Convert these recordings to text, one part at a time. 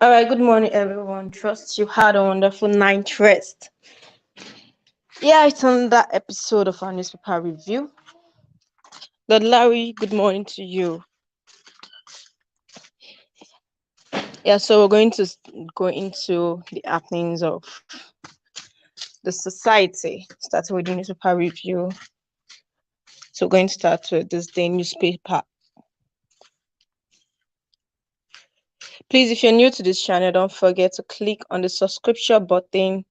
All right, good morning, everyone. Trust you had a wonderful night rest. Yeah, it's another episode of our newspaper review. Lord Larry, good morning to you. Yeah, so we're going to go into the happenings of the society, starting with the newspaper review. So we're going to start with this day newspaper. Please, if you're new to this channel, don't forget to click on the subscription button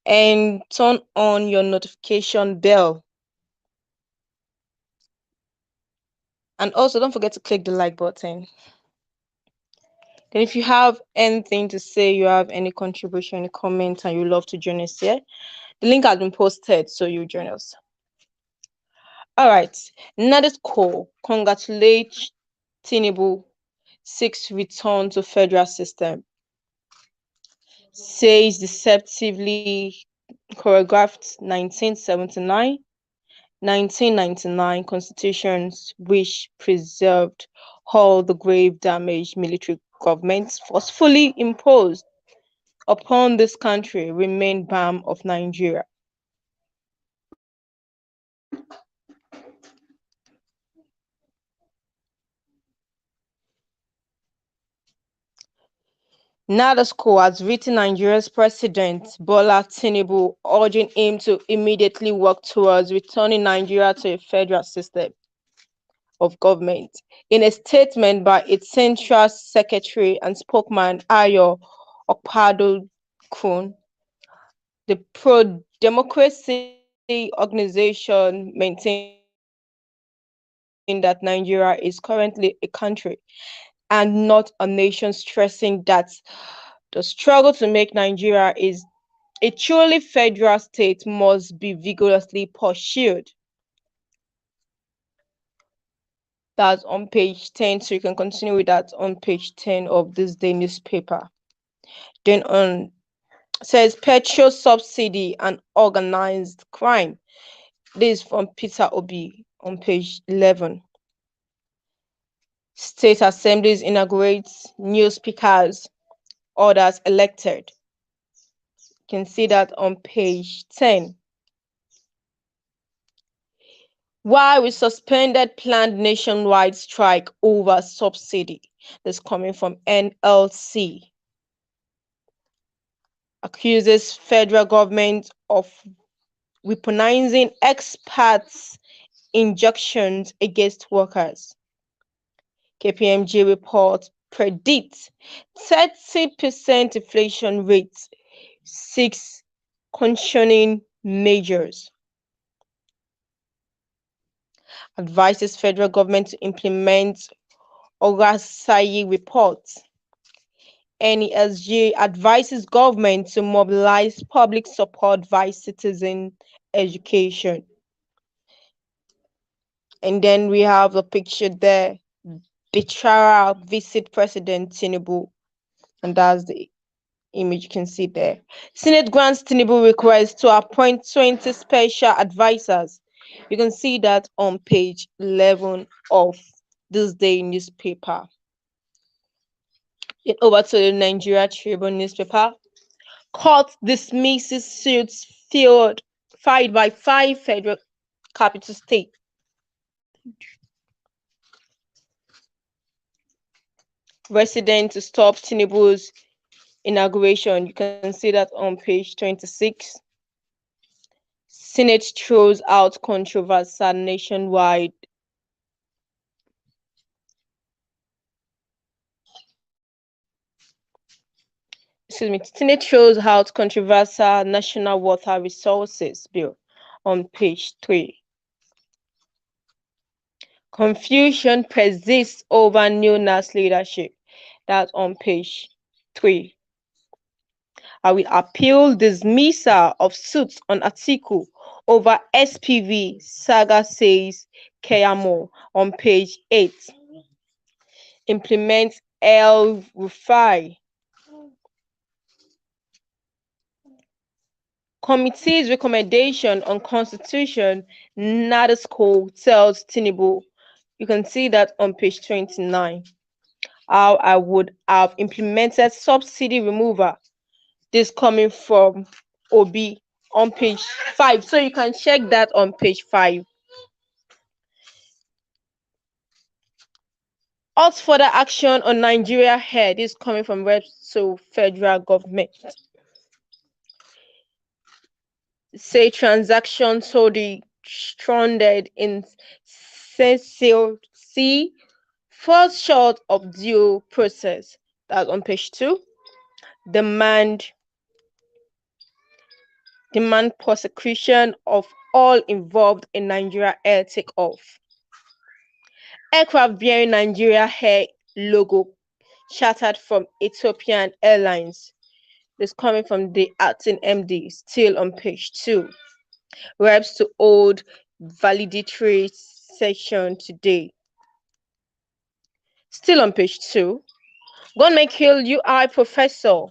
and turn on your notification bell. And also, don't forget to click the like button. Then if you have anything to say, you have any contribution, any comment, and you love to join us here, the link has been posted, so you join us. All right. Nadisco congratulates Tinubu, seeks return to federal system. Says deceptively choreographed 1979, 1999 constitutions which preserved all the grave damage military governments forcefully imposed upon this country remain balm of Nigeria. Nadesco has written Nigeria's President Bola Tinubu, urging him to immediately work towards returning Nigeria to a federal system of government. In a statement by its Central Secretary and spokesman Ayo Okpado-kun, the pro-democracy organization maintained that Nigeria is currently a country and not a nation, stressing that the struggle to make Nigeria is a truly federal state must be vigorously pursued. That's on page 10, so you can continue with that on page 10 of this day newspaper. Then on says petrol subsidy and organized crime. This is from Peter Obi on page 11. State assemblies inaugurates new speakers, others elected. You can see that on page 10. Why we suspended planned nationwide strike over subsidy. This coming from NLC. Accuses federal government of weaponizing experts' injunctions against workers. KPMG report predicts 30% inflation rate, 6 cushioning measures. Advises federal government to implement Ogasai report. NESG advises government to mobilize public support via citizen education. And then we have a picture there. Bichara visit President Tinubu. And that's the image you can see there. Senate grants Tinubu request to appoint 20 special advisors. You can see that on page 11 of this day newspaper. Then over to the Nigeria Tribune newspaper. Court dismisses suits filed by 5 federal capital states. Resident to stop Tinubu's inauguration. You can see that on page 26. Senate throws out controversial nationwide. Senate throws out controversial National Water Resources Bill on page 3. Confusion persists over new NAS leadership. That's on page 3. I will appeal dismissal of suits on Atiku over SPV saga, says Keyamo on page 8. Implement El Rufai. Committee's recommendation on constitution, Nadesco tells Tinubu. You can see that on page 29. how I would have implemented subsidy removal. This coming from Obi on page 5. So you can check that on page 5. Halt further action on Nigeria here. This coming from reps to federal government. Say transaction solely stranded in Cecil C. Falls short of due process. That's on page 2. Demand prosecution of all involved in Nigeria Air takeoff. Aircraft bearing Nigeria Air logo shattered from Ethiopian Airlines. This coming from the acting MD, still on page 2. Reps to hold validatory session today. Still on page 2. Government kill UI professor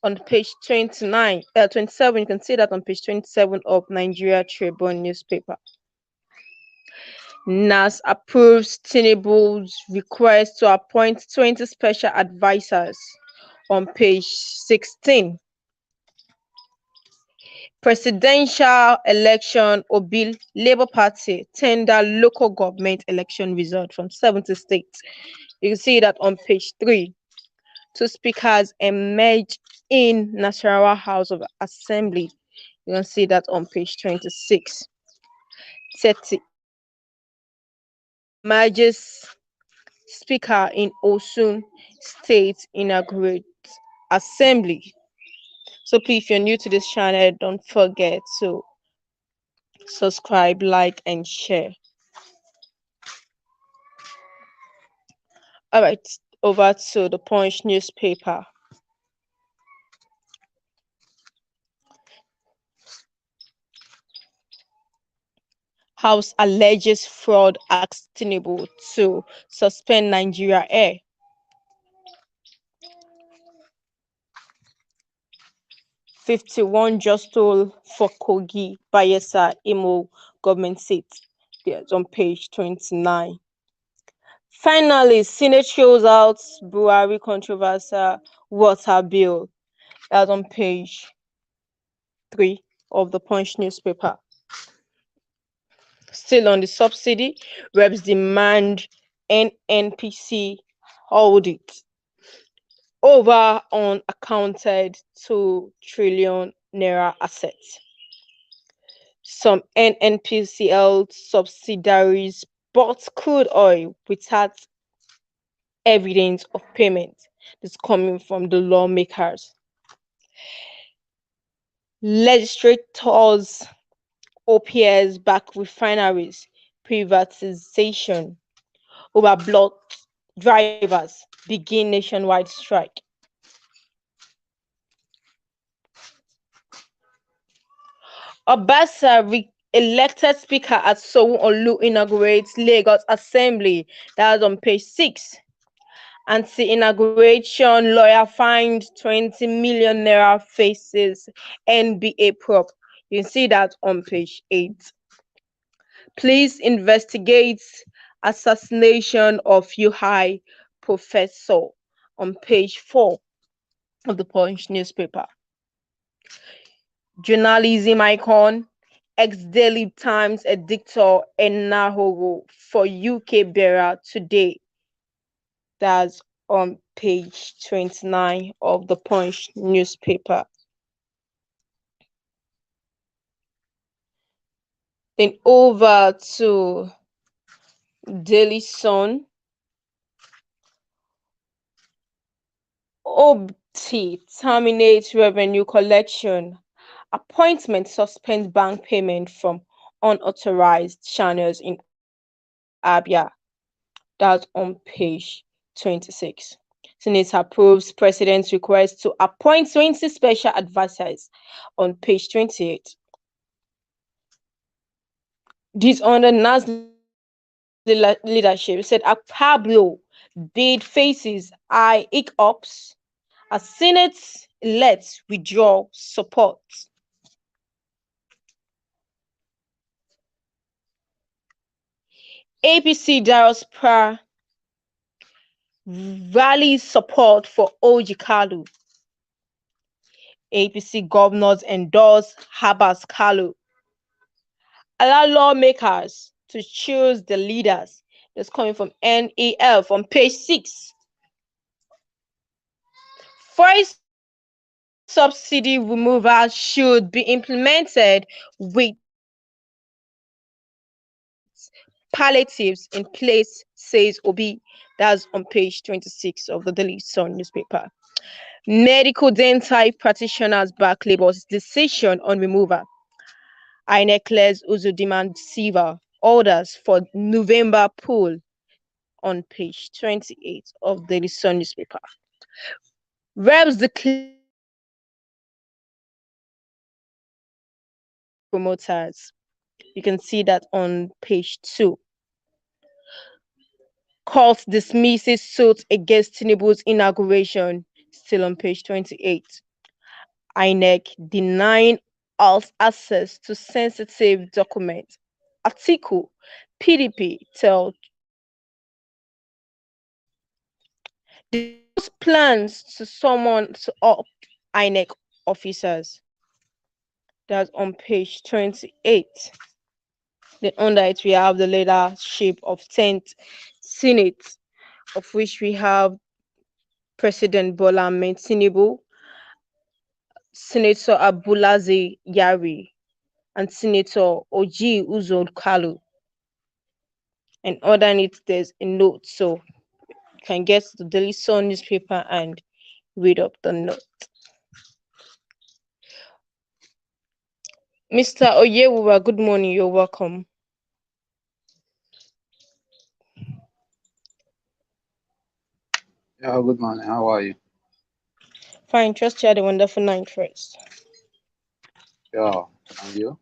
on page 27. You can see that on page 27 of Nigeria Tribune newspaper. NAS approves Tinubu's request to appoint 20 special advisors on page 16. Presidential election, Obil Labour Party tender local government election result from 70 states. You can see that on page 3. 2 speakers emerge in Nasarawa House of Assembly. You can see that on page 26. 38 emerges speaker in Osun State inaugurate assembly. So please, if you're new to this channel, don't forget to subscribe, like, and share. All right, over to the Punch newspaper. House alleges fraud, asks Tinubu to suspend Nigeria Air. $51 just stole for Kogi, Bayelsa, Imo government seat. Yes, on page 29. Finally, Senate shows out Buhari controversial water bill. That's on page 3 of the Punch newspaper. Still on the subsidy, reps demand NNPC audit over unaccounted 2 trillion naira assets. Some NNPCL subsidiaries bought crude oil without evidence of payment. This is coming from the lawmakers. Legislators OPS back refineries privatization. Overblocked drivers begin nationwide strike. Obasa elected speaker at Sanwo-Olu inaugurates Lagos Assembly. That's on page 6. Anti-inauguration lawyer fined 20 million naira faces NBA prop. You can see that on page 8. Police investigate assassination of UI professor on page 4 of the Punch newspaper. Journalism icon, ex-Daily Times editor Enahoro for UK bearer today. That's on page 29 of the Punch newspaper. Then over to Daily Sun. OBT terminates revenue collection. Appointment suspends bank payment from unauthorized channels in Abia. That's on page 26. Senate approves President's request to appoint 20 special advisors on page 28. This under NAS leadership said Pablo bid faces high hiccups as Senate lets withdraw support. APC diaspora Rally support for Ojikalu. APC governors endorse Habas Kalu. Allow lawmakers to choose the leaders. That's coming from NEL from page 6. Foreign subsidy removal should be implemented with palliatives in place, says Obi. That's on page 26 of the Daily Sun newspaper. Medical dental practitioners back Labour's decision on removal. INEC clears Uzudimand Siva orders for November poll on page 28 of the Daily Sun newspaper. Reps declare promoters. You can see that on page 2. Court dismisses suit against Tinubu's inauguration, still on page 28. INEC denying us access to sensitive documents. Article PDP tell disclose plans to summon to up INEC officers. That's on page 28. Then under it we have the leadership of 10th Senate, of which we have President Bola Ahmed Tinubu, Senator Abulaze Yari, and Senator Oji Uzor Kalu. And underneath there's a note, so you can get the Daily Sun newspaper and read up the note. Mr. Oyewuwa, good morning. You're welcome. Yeah, good morning. How are you? Fine. Trust you had a wonderful night first. Yeah, and you?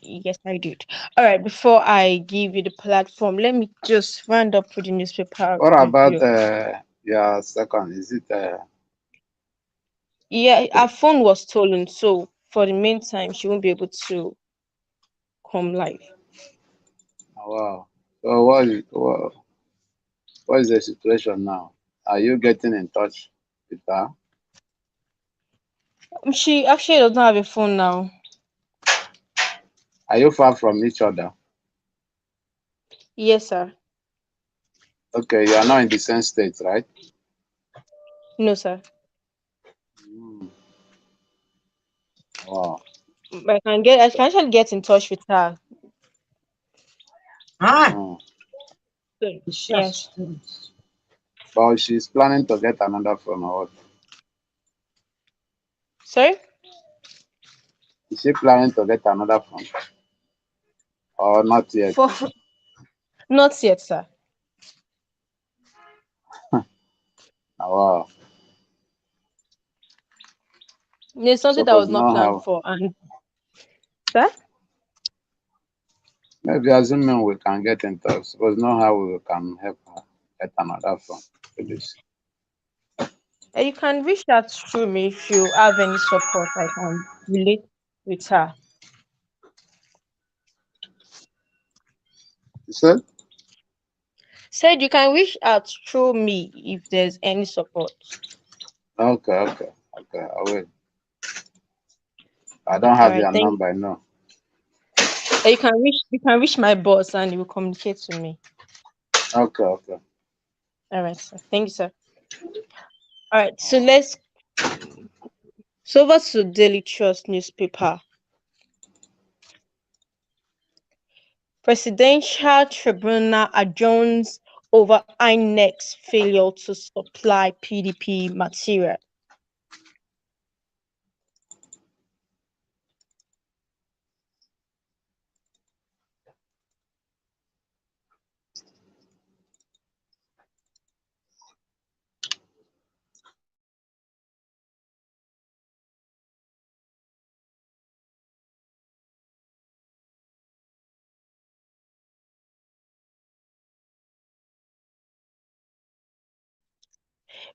Yes, I did. All right. Before I give you the platform, let me just round up with the newspaper What about review. your second? Is it Yeah, three? her phone was stolen, so for the meantime, she won't be able to come live. Oh, wow. So what is the situation now? Are you getting in touch with her? She actually doesn't have a phone now. Are you far from each other? Yes, sir. Okay, you are not in the same state, right? No, sir. Mm, wow. I can actually get in touch with her. Mm. So, yes. But she's planning to get another phone or what? Sorry? Is she planning to get another phone or not yet? For not yet, sir. Oh, wow. It's something that Suppose was not know planned how. for, and sir? Maybe assuming we can get in touch. Suppose know how we can help her get another phone. Please. You can reach out through me if you have any support I can relate with her. You said? Said you can reach out through me if there's any support. Okay, okay, okay. I will. I don't All have right, your thank number, no. you can reach my boss and he will communicate to me. Okay, okay. All right, sir. Thank you, sir. All right, so over to Daily Trust newspaper. Presidential Tribunal adjourns over INEC's failure to supply PDP material.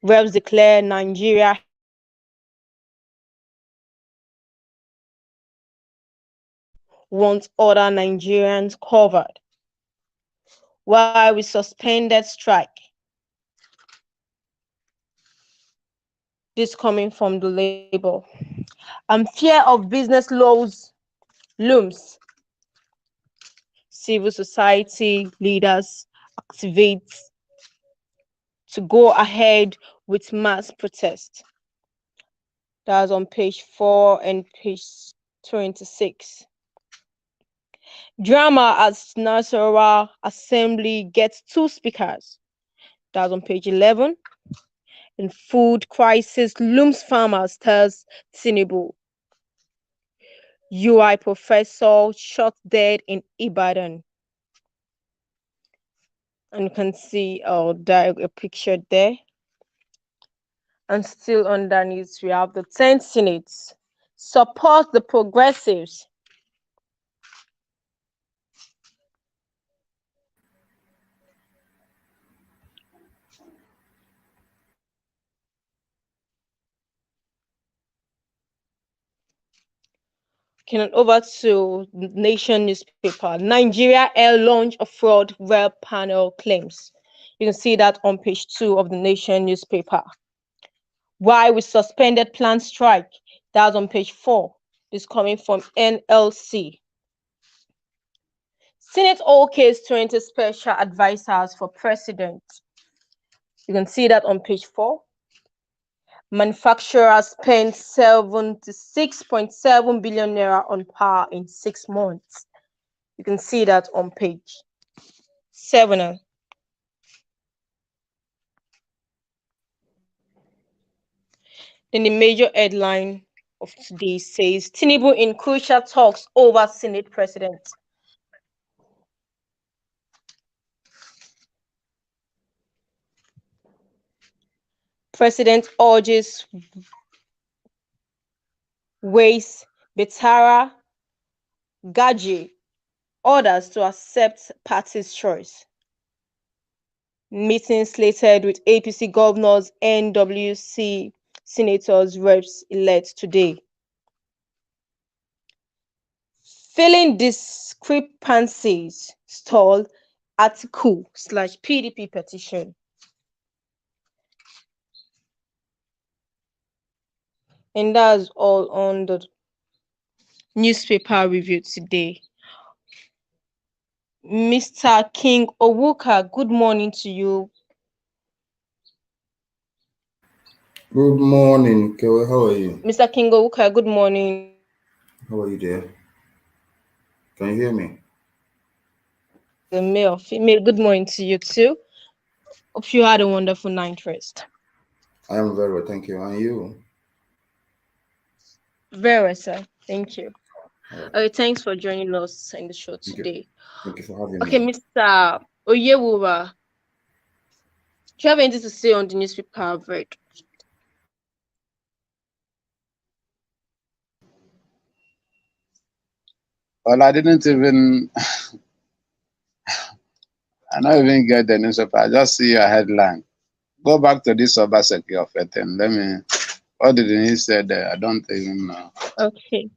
Reps declare Nigeria wants other Nigerians covered while we suspended strike. This coming from the label. Fear of business laws looms. Civil society leaders activate to go ahead with mass protest. That's on page 4 and page 26. Drama at Nasarawa Assembly gets two speakers. That's on page 11. And food crisis looms farmers tells Tinubu. UI professor shot dead in Ibadan. And you can see a picture there. And still underneath, we have the 10th Senate. Support the progressives. Over to Nation newspaper. Nigeria Air launch of fraud web panel claims. You can see that on page 2 of the Nation newspaper. Why we suspended planned strike. That's on page 4. This coming from NLC. Senate all case 20 special advisors for president. You can see that on page 4. Manufacturers spent 76.7 billion naira on power in 6 months. You can see that on page 7. Then the major headline of today says Tinubu in crucial talks over Senate president. President urges Ways Betara Gaji orders to accept party's choice. Meeting slated with APC governors, NWC senators, reps elect today. Filling discrepancies stall article/PDP petition. And that's all on the newspaper review today. Mr. King Owuka, good morning to you. Good morning, Kewe. How are you? Mr. King Owuka, good morning. How are you there? Can you hear me? The male, female, good morning to you too. Hope you had a wonderful night rest. I am very well, thank you. And you? Very well, sir. Thank you. All right. Okay, thanks for joining us in the show Thank you. today. Thank you for having Okay, me. Mr. Oyewuwa, do you have anything to say on the newspaper I've read? Well, I didn't even, I don't even get the newspaper. I just see a headline. Go back to this Obaseki of it and let me, what did he say there? I don't even know. Okay.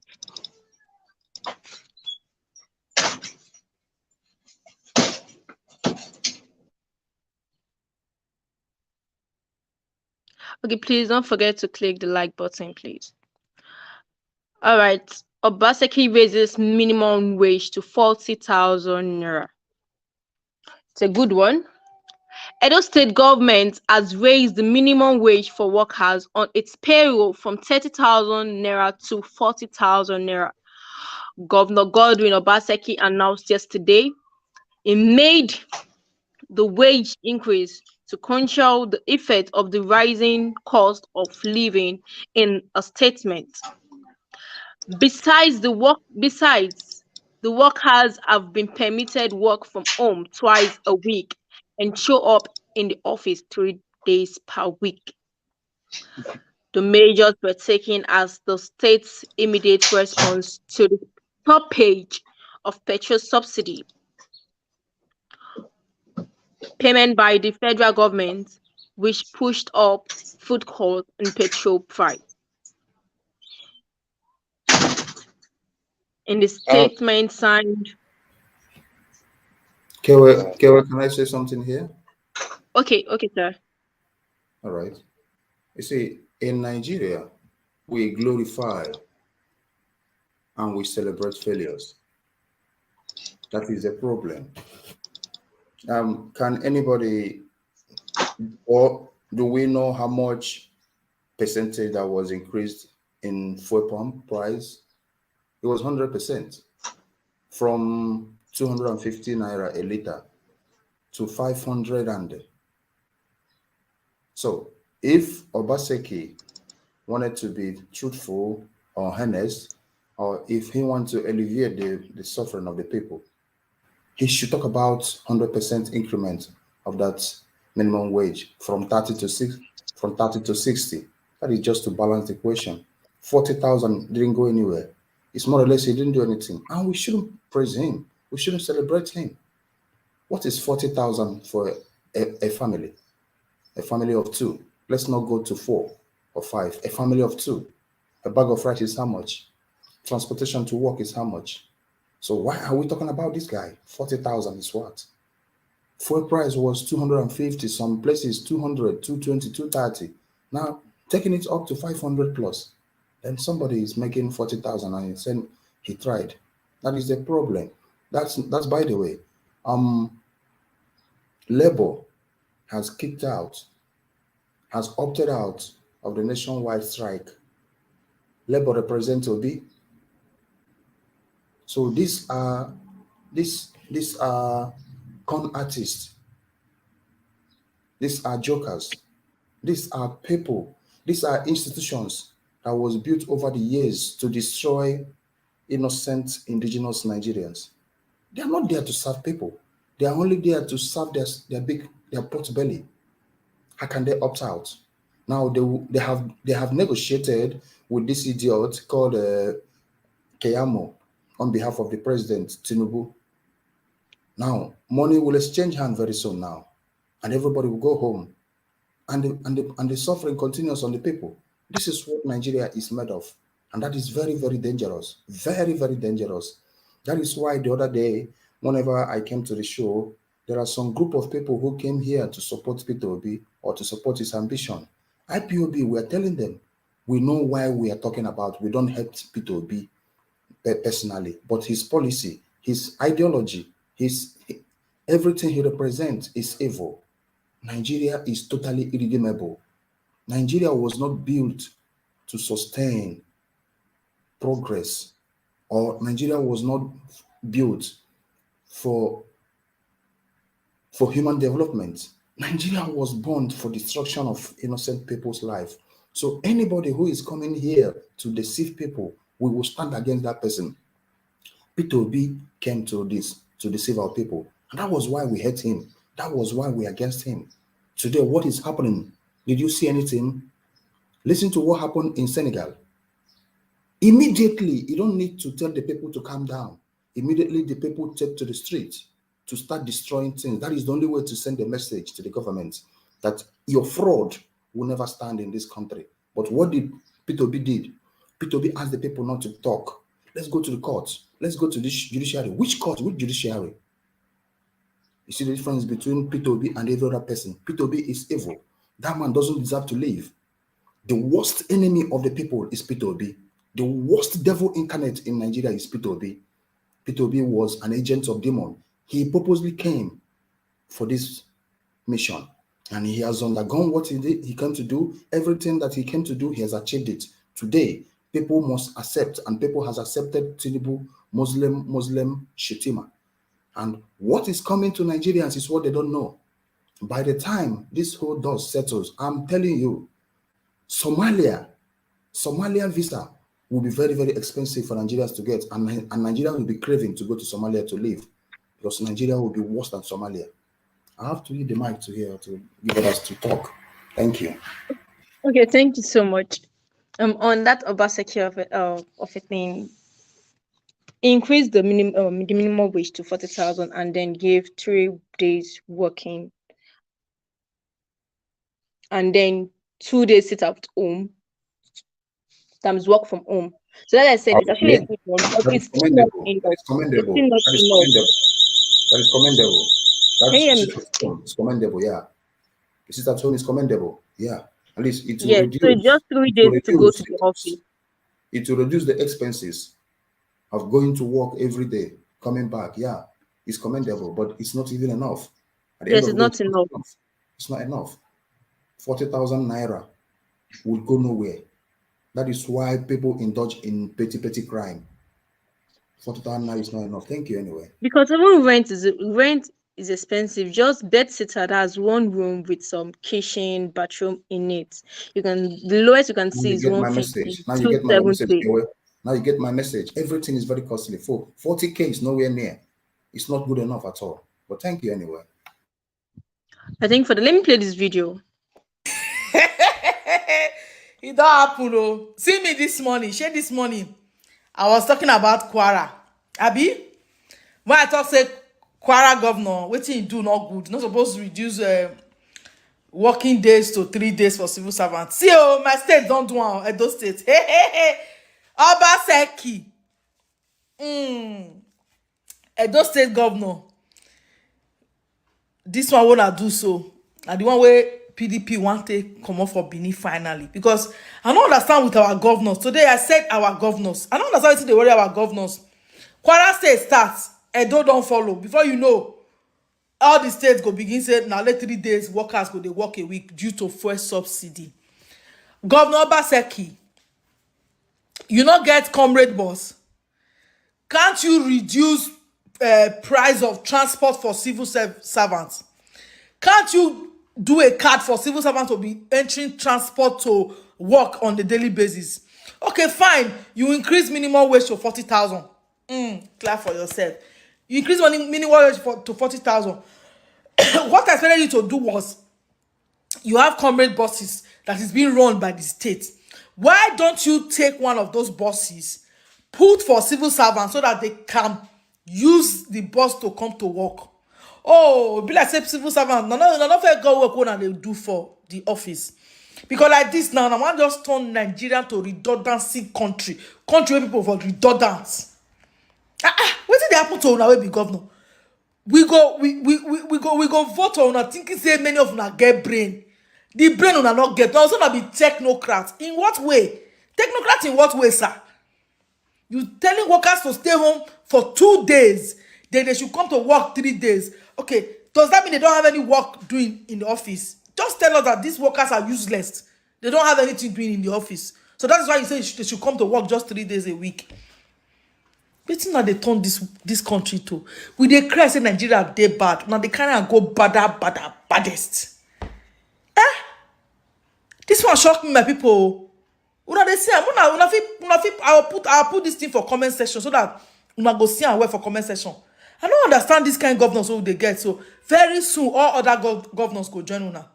Okay, please don't forget to click the like button, please. All right. Obaseki raises minimum wage to 40,000 naira. It's a good one. Edo State government has raised the minimum wage for workers on its payroll from 30,000 naira to 40,000 naira. Governor Godwin Obaseki announced yesterday he made the wage increase to control the effect of the rising cost of living in a statement. Besides, the workers have been permitted work from home twice a week and show up in the office 3 days per week. The measures were taken as the state's immediate response to the stoppage of petrol subsidy payment by the federal government, which pushed up food cost and petrol price. In the statement signed. Kewe, can I say something here? Okay, sir. All right. You see, In Nigeria, we glorify and we celebrate failures. That is a problem. Can anybody, or do we know how much percentage that was increased in fuel pump price? It was 100%, from 250 naira a liter to 500. And so if Obaseki wanted to be truthful or honest, or if he wants to alleviate the suffering of the people, he should talk about 100% increment of that minimum wage from 30 to 6, from 30 to 60. That is just to balance the equation. 40,000 didn't go anywhere. It's more or less he didn't do anything. And we shouldn't praise him. We shouldn't celebrate him. What is 40,000 for a family? A family of two. Let's not go to 4 or 5. A family of two. A bag of rice is how much? Transportation to work is how much? So why are we talking about this guy? 40,000 is what? Fuel price was 250, some places 200, 220, 230. Now taking it up to 500 plus. Then somebody is making 40,000 and he's saying he tried. That is the problem. That's by the way. Labor has kicked out, has opted out of the nationwide strike. Labor represents Obi. So these are con artists. These are jokers. These are people. These are institutions that was built over the years to destroy innocent indigenous Nigerians. They are not there to serve people. They are only there to serve their pot belly. How can they opt out? Now they have negotiated with this idiot called Keyamo on behalf of the president Tinubu. Now money will exchange hand very soon now, and everybody will go home, and the suffering continues on the people. This is what Nigeria is made of, and that is very, very dangerous. Very, very dangerous. That is why the other day, whenever I came to the show, there are some group of people who came here to support Peter Obi or to support his ambition. IPOB, we are telling them, we know why we are talking about. We don't hate Peter Obi personally, but his policy, his ideology, his everything he represents is evil. Nigeria is totally irredeemable. Nigeria was not built to sustain progress, or Nigeria was not built for human development. Nigeria was born for destruction of innocent people's life. So anybody who is coming here to deceive people, we will stand against that person. Peter Obi came to deceive our people, and that was why we hate him. That was why we are against him. Today, what is happening? Did you see anything? Listen to what happened in Senegal. Immediately, you don't need to tell the people to calm down. Immediately, the people take to the street to start destroying things. That is the only way to send a message to the government that your fraud will never stand in this country. But what did Peter Obi did? Peter Obi asked the people not to talk. Let's go to the courts. Let's go to the judiciary. Which court? Which judiciary? You see the difference between Peter Obi and every other person. Peter Obi is evil. That man doesn't deserve to live. The worst enemy of the people is Peter Obi. The worst devil incarnate in Nigeria is Peter Obi. Peter Obi was an agent of demon. He purposely came for this mission, and he has undergone what he did. He came to do everything that he came to do. He has achieved it. Today, people must accept, and people has accepted Tinubu Muslim Shetima. And what is coming to Nigerians is what they don't know. By the time this whole dust settles, I'm telling you, Somalia visa will be very, very expensive for Nigerians to get, and Nigerians will be craving to go to Somalia to live, because Nigeria will be worse than Somalia. I have to leave the mic to here to give others to talk. Thank you. Okay, thank you so much. On that Obaseki of a thing, increased the minimum wage to 40,000 and then gave 3 days working, and then 2 days sit at home times work from home. So that I said it's actually a Okay. good one, but That is it's still not commendable. That enough. is It's commendable. still not That is enough. commendable. That is commendable. Can you hear That's me? sit at home. It's commendable, yeah. Sit at home is commendable. Yeah. At least it will Yes. So it's reduce. just 3 days It to will go reduce. to the office. It will reduce the expenses of going to work every day, coming back. Yeah, it's commendable, but it's not even enough. At the end Yes, of it's the day, not it's not enough. enough. It's not enough. 40,000 naira will go nowhere. That is why people indulge in petty crime. 40,000 naira is not enough. Thank you anyway. Because even rent is expensive. Just bed sitter that has one room with some kitchen, bathroom in it. The lowest you can Now see you is get my 150, message. Now you get my message. 270. Anyway. Now you get my message. Everything is very costly. 40K is nowhere near. It's not good enough at all. But thank you anyway. I think for the let me play this video. It don't happen oh. See me this morning, share this morning. I was talking about Kwara. Abi, when I talk say Kwara governor, wetin he do not good. Not supposed to reduce working days to 3 days for civil servants. See oh, my state don't do am. Edo state. Hey, hey, hey. Obaseki. Edo state governor. This one wanna do so. And the one where PDP want to come off for Benin finally. Because I don't understand with our governors. Today I said our governors. I don't understand wetin dey worry our governors. Kwara state starts, Edo don't follow. Before you know, all the states go begin say now let 3 days workers go dey work a week due to fuel subsidy. Governor Obaseki, you not get comrade boss. Can't you reduce price of transport for civil servants? Can't you do a card for civil servants to be entering transport to work on a daily basis? Okay, fine. You increase minimum wage to 40,000. Clap for yourself. You increase minimum wage to 40,000. What I expected you to do was you have comrade buses that is being run by the state. Why don't you take one of those buses, put for civil servants so that they can use the bus to come to work? Oh, be like say civil servants, no fit go work when they do for the office. Because like this now, I want just turn Nigeria to redundancy country where people for redundant. Wetin dey happen to una wey be governor? We go vote on una thinking say many of una get brain. The brain una not get. Also na be technocrats. In what way? Technocrats in what way, sir? You telling workers to stay home for 2 days, then they should come to work 3 days. Okay, does that mean they don't have any work doing in the office? Just tell us that these workers are useless. They don't have anything doing in the office. So that is why you say they should come to work just 3 days a week. Wetin na dey turn this country to? We dey cry say Nigeria dey bad. Now they carry am go baddest. This one shock me, my people. Una dey see am. Una fit. I'll put this thing for comment section so that una go see am well for comment section. I don't understand this kind of governors wey they get. So very soon, all other governors go join una.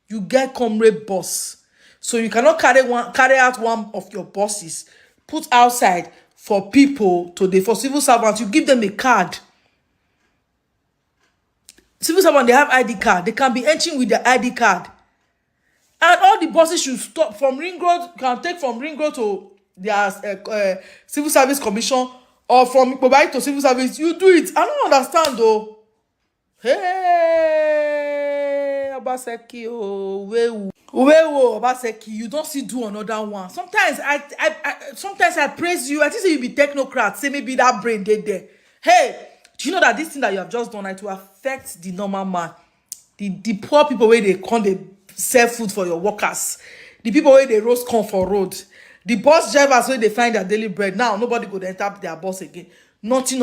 You get comrade boss, so you cannot carry out one of your bosses, put outside for people for civil servants. You give them a card. Civil servants, they have ID card. They can be entering with their ID card. And all the buses should stop from Ring Road, can take from Ring Road to their Civil Service Commission, or from Mbah to Civil Service. You do it. I don't understand though. Hey, Obaseki, oh, Uwewo, Obaseki, you don't see do another one. Sometimes I praise you. I think say you be technocrat. Say maybe that brain dead there. Hey, do you know that this thing that you have just done, it will affect the normal man, the poor people where they come, they sell food for your workers, the people where they roast corn for road, the bus drivers where they find their daily bread. Now nobody go enter their bus again. Nothing.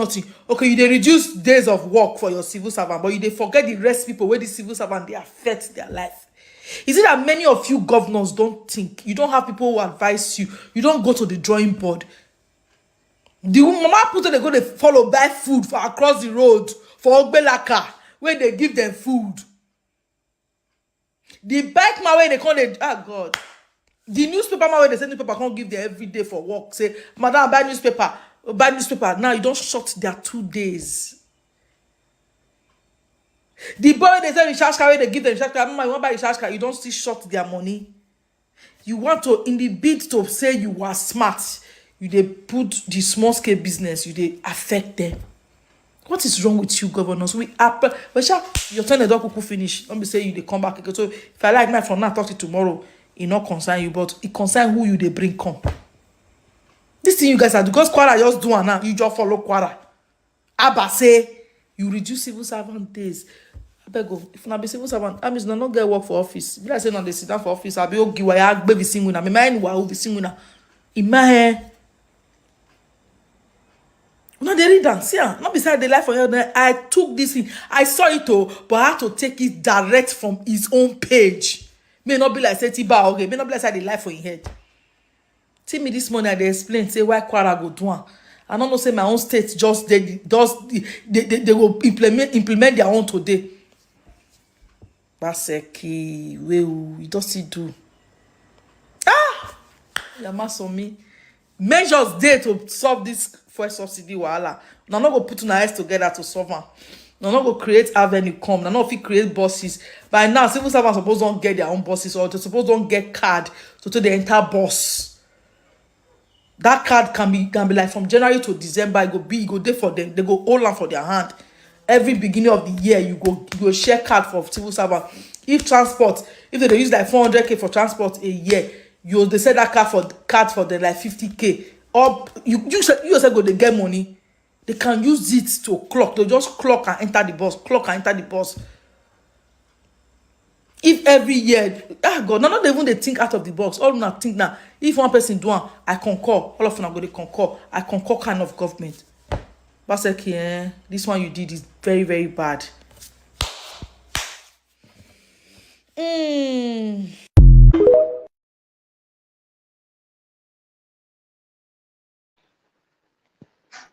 Okay, you dey reduce days of work for your civil servant, but you dey forget the rest people where the civil servant they affect their life. Is it that many of you governors don't think? You don't have people who advise you. You don't go to the drawing board. The mama put they go they follow buy food for across the road for Ogbelaka where they give them food. The bike man where they call it, God. The newspaper man where they send newspaper can't give them every day for work. Say, madam, buy newspaper. Now you don't short their 2 days. The boy they say recharge card, they give them recharge card. Mama, you want buy recharge card, you don't still short their money. You want to, in the bid to say you are smart, you they put the small scale business, you they affect them. What is wrong with you, governors? Your turn the dog finish. Don't be say you they come back again. So if I like my from now, talk to you tomorrow. it not concern you, but it concern who you they bring come. This thing you guys are, because Kwara just do now, you just follow Kwara. Abba say you reduce civil servant days. I beg go. If na be civil servant, that means not get work for office. Be like say no they sit down for office. I be okay. Why I be singuna? Me mind why be singuna? In my hair. No, they read and see. Not beside the life for you. I took this in. I saw it all, but I had to take it direct from his own page. May not be like say Tiba okay. May not be like say the life for your head. See me this morning, they explain say why Kwara go do am. I don't know say my own state just they will implement their own today. Obaseki, we don't see do. Yama on me. Measures there to solve this fuel subsidy wahala. Now not go put una heads together to solve am. Now not go create avenue come. Now not fit create buses. By now, civil servants suppose don't get their own buses or they suppose don't get card to take the entire bus. That card can be like from January to December. It go there for them. They go hold on for their hand. Every beginning of the year, you go share card for civil servant. If transport, if they use like 400k for transport a year, they say that card for them like 50k. Or you yourself go they get money. They can use it to clock. They just clock and enter the bus. Clock and enter the bus. If every year, God, none of them even they think out of the box. All of them think now. If one person do one, I concur. All of them are going to concur. I concur kind of government. Obaseki, this one you did is very, very bad.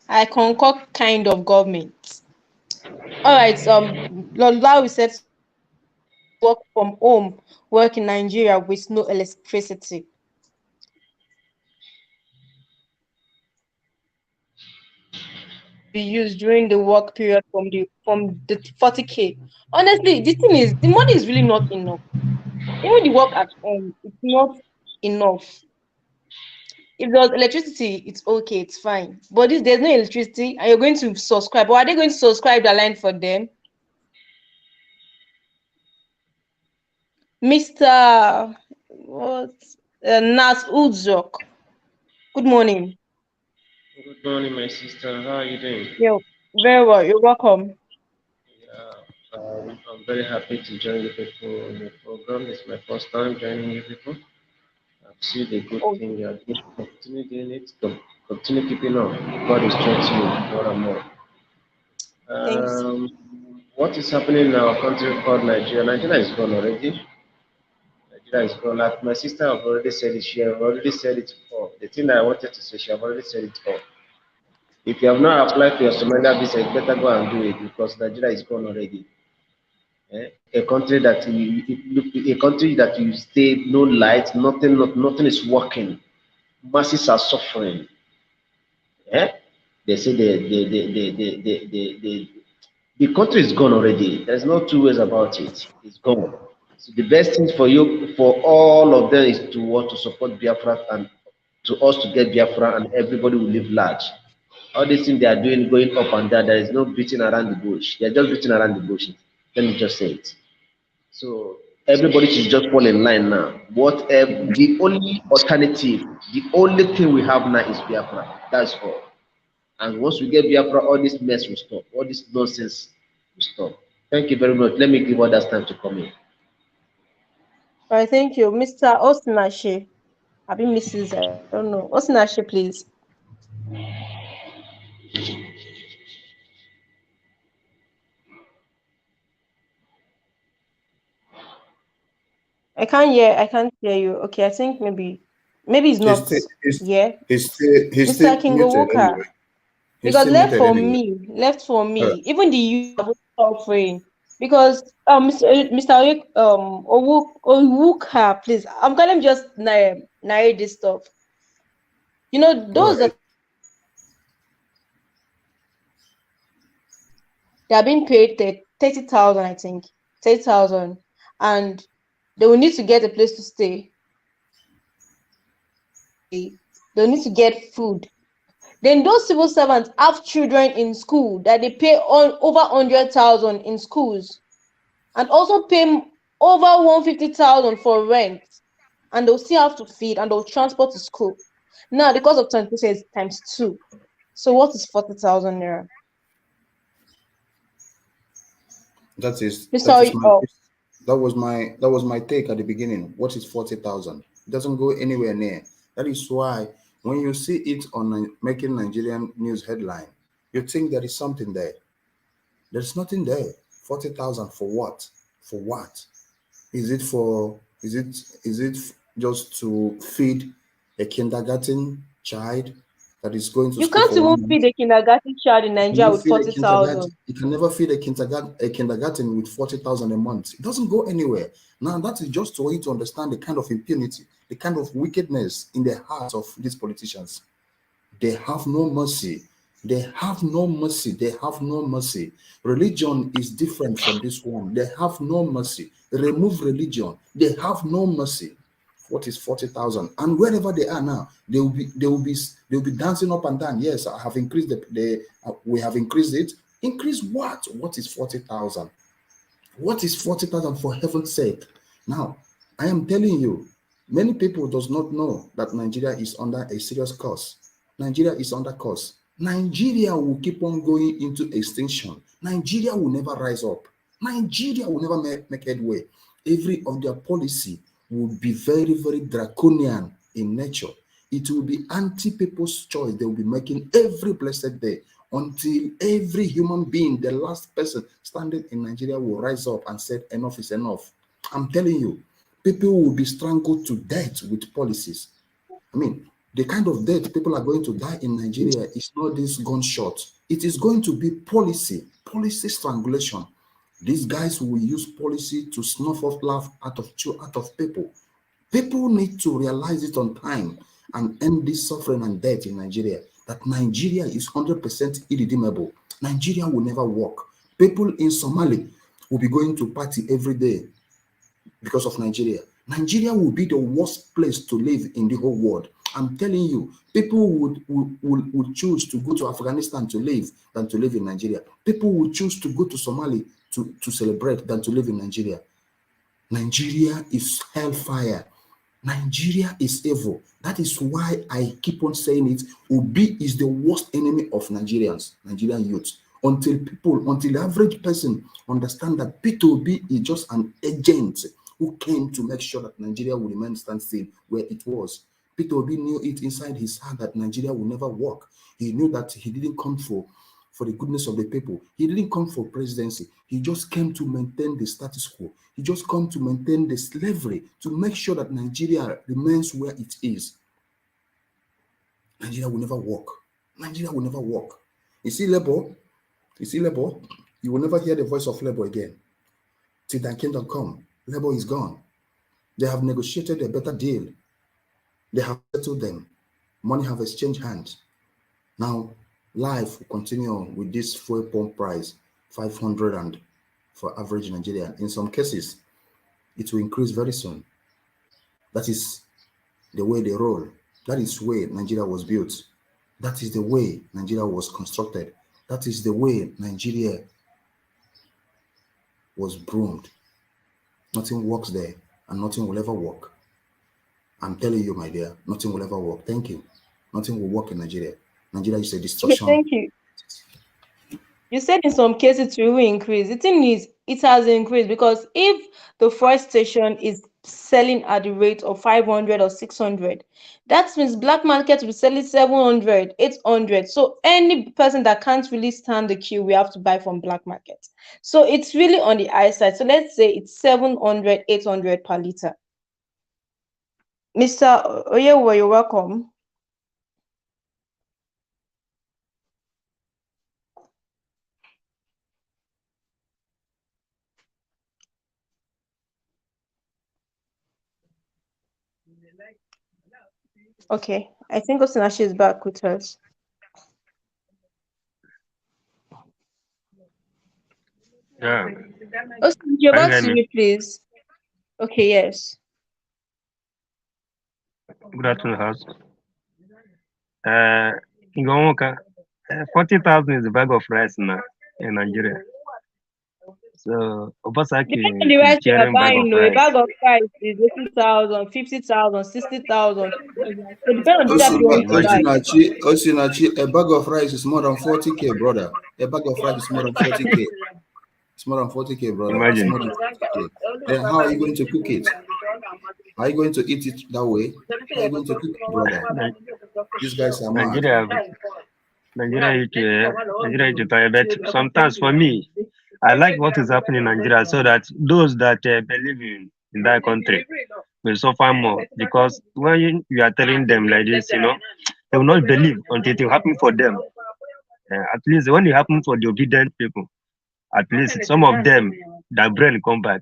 I concur kind of government. All right. Now we said work from home, work in Nigeria with no electricity. Be used during the work period from the 40k. Honestly, the thing is the money is really not enough. Even the work at home, it's not enough. If there's electricity, it's okay, it's fine. But if there's no electricity and you're going to subscribe, or are they going to subscribe the line for them? Mr. What? Nas Udzok. Good morning. Good morning, my sister. How are you doing? Yeah, very well. You're welcome. I'm very happy to join you people on the program. It's my first time joining you people. I've seen the good Oh, thing you are doing. Continue doing it. Continue keeping on. God is strengthening you more and more. thanks. What is happening in our country called Nigeria? Nigeria is gone already. Nigeria is gone. Like my sister have already said it. She have already said it before. The thing that I wanted to say, she have already said it before. If you have not applied for your Somalia visa, you better go and do it because Nigeria is gone already. A country that you stay, no light, nothing is working. Masses are suffering. Eh? They say the country is gone already. There's no two ways about it. It's gone. So the best thing for you, for all of them, is to want to support Biafra and to us to get Biafra and everybody will live large. All these things they are doing, going up and down, there is no beating around the bush. They are just beating around the bush. Let me just say it. So everybody should just fall in line now. The only alternative, the only thing we have now is Biafra. That's all. And once we get Biafra, all this mess will stop. All this nonsense will stop. Thank you very much. Let me give others time to come in. All right, thank you. Mr. Osinashi. I've been Mrs. I don't know. Osinashi, please. I can't hear you. Okay, I think maybe it's He's not. still, Yeah. he's Mr. still Kingo muted Walker. anyway. He's Because still muted anyway. left for All right. me, even the youth are suffering. Because Mr. Owuka, please, I'm gonna just narrate this stuff. You know, Go those ahead. that they are being paid 30,000, I think, 30,000, and they will need to get a place to stay. They'll need to get food. Then those civil servants have children in school that they pay on over 100,000 in schools, and also pay over 150,000 for rent. and they'll still have to feed and they'll transport to school. Now the cost of transportation is times 2. So what is 40,000 naira? That is Mr. my that was my take at the beginning. What is 40,000? It doesn't go anywhere near. That is why when you see it on making Nigerian news headline, you think there is something there. There's nothing there. 40,000 for what? For what? Is it for is it just to feed a kindergarten child that is going to You school can't for even 1 month? feed a kindergarten child in You Nigeria cannot with feed a 40,000. kindergarten. You can never feed a kindergarten with 40,000 a month. It doesn't go anywhere. Now that is just for you to understand the kind of impunity, the kind of wickedness in the hearts of these politicians. They have no mercy. They have no mercy. They have no mercy. Religion is different from this one. They have no mercy. Remove religion. They have no mercy. What is 40,000? And wherever they are now, they will be dancing up and down. Yes, I have increased we have increased it. Increase what? What is 40,000? What is 40,000 for heaven's sake? Now, I am telling you, many people does not know that Nigeria is under a serious course. Nigeria is under course. Nigeria will keep on going into extinction. Nigeria will never rise up. Nigeria will never make headway. Every of their policy will be very, very draconian in nature. It will be anti-people's choice they will be making every blessed day until every human being, the last person standing in Nigeria, will rise up and say, enough is enough. I'm telling you, people will be strangled to death with policies. I mean, the kind of death people are going to die in Nigeria is not this gunshot. It is going to be policy strangulation. These guys will use policy to snuff off life out of people. People need to realize it on time and end this suffering and death in Nigeria. That Nigeria is 100% irredeemable. Nigeria will never work. People in Somalia will be going to party every day because of Nigeria. Nigeria will be the worst place to live in the whole world. I'm telling you, people would choose to go to Afghanistan to live than to live in Nigeria. People would choose to go to Somalia to celebrate than to live in Nigeria. Nigeria is hellfire. Nigeria is evil. That is why I keep on saying it. Obi is the worst enemy of Nigerians, Nigerian youth. Until the average person understand that Peter Obi is just an agent who came to make sure that Nigeria will remain stand still where it was. Peter Obi knew it inside his heart that Nigeria will never work. He knew that he didn't come for the goodness of the people. He didn't come for presidency. He just came to maintain the status quo. He just come to maintain the slavery, to make sure that Nigeria remains where it is. Nigeria will never work. Nigeria will never work. You see Labour? You will never hear the voice of Labour again. Till that kingdom come, Labour is gone. They have negotiated a better deal. They have settled them. Money have exchanged hands. Now, life will continue on with this fuel pump price, 500 and for average Nigerian. In some cases, it will increase very soon. That is the way they roll. That is the way Nigeria was built. That is the way Nigeria was constructed. That is the way Nigeria was broomed. Nothing works there and nothing will ever work. I'm telling you, my dear, nothing will ever work. Thank you. Nothing will work in Nigeria. Nigeria is a destruction. Thank you. You said in some cases it will increase. The thing is, it has increased because if the first station is selling at the rate of 500 or 600, that means black market will be selling 700, 800. So any person that can't really stand the queue, we have to buy from black market. So it's really on the high side. So let's say it's 700, 800 per liter. Mr. Oyewa, you're welcome. Okay, I think Osinachi is back with us. Yeah, Osinachi, can you over hear to me? you, please. Okay, yes. Good afternoon, house. Ngomuka, 40,000 is a bag of rice now in Nigeria. So Obaseki Depends on the is rice you are sharing bag of buying. No, a rice. bag of rice is 80,000, 50,000, 60,000. So depends on the type you want to buy. Imagine. Osinachi, a bag of rice is more than 40K, brother. A bag of rice is more than 40K. It's more than 40K, brother. It's Imagine. more than 40K. Then how are you going to cook it? Are you going to eat it that way? How are you going to cook it, brother? Ni- These guys are mad. Nigeria, Nigeria is a but sometimes for me, I like what is happening in Nigeria so that those that believe in that country will suffer more because when you are telling them like this, they will not believe until it will happen for them. At least when it happens for the obedient people, at least some of them, their brain come back.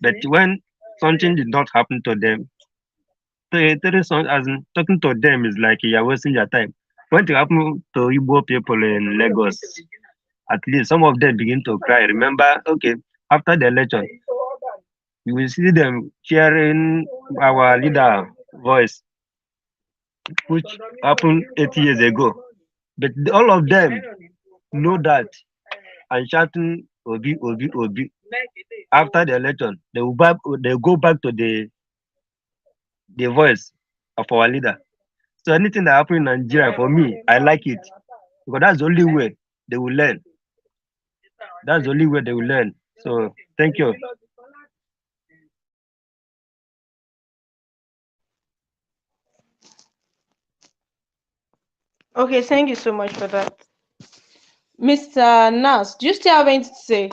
But when something did not happen to them, as in talking to them is like you are wasting your time. When it happened to Igbo people in Lagos, at least some of them begin to cry. Remember, okay, after the election, you will see them sharing our leader voice, which happened 8 years ago. But all of them know that and shouting Obi, Obi, Obi. After the election, they go back to the voice of our leader. So anything that happens in Nigeria, for me, I like it because that's the only way they will learn. That's the only way they will learn. So thank you. Okay, thank you so much for that. Mr. Nas, do you still have anything to say?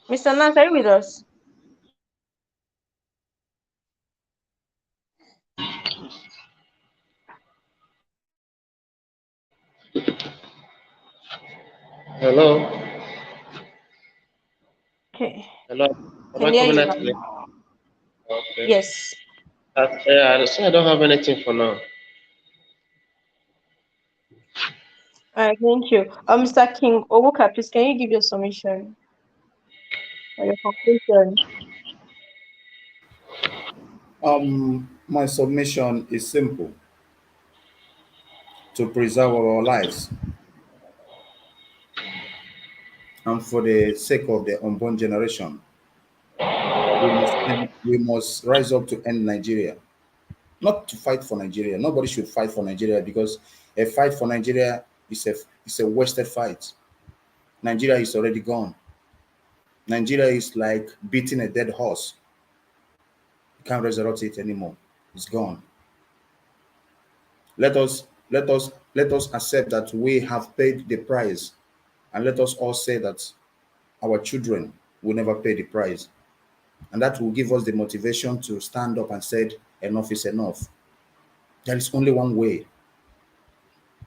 Mr. Nas, are you with us? Hello, Okay, hello. Am can I hear coming you out now. clear? Okay. Yes. Yeah, I say I don't have anything for now. All right, thank you. Mr. King Owuka, please can you give your submission or your conclusion? My submission is simple: to preserve our lives and for the sake of the unborn generation, we must rise up to end Nigeria. Not to fight for Nigeria. Nobody should fight for Nigeria because a fight for Nigeria is a wasted fight. Nigeria is already gone. Nigeria is like beating a dead horse. You can't resurrect it anymore. It's gone. Let us accept that we have paid the price, and let us all say that our children will never pay the price. And that will give us the motivation to stand up and say, enough is enough. There is only one way: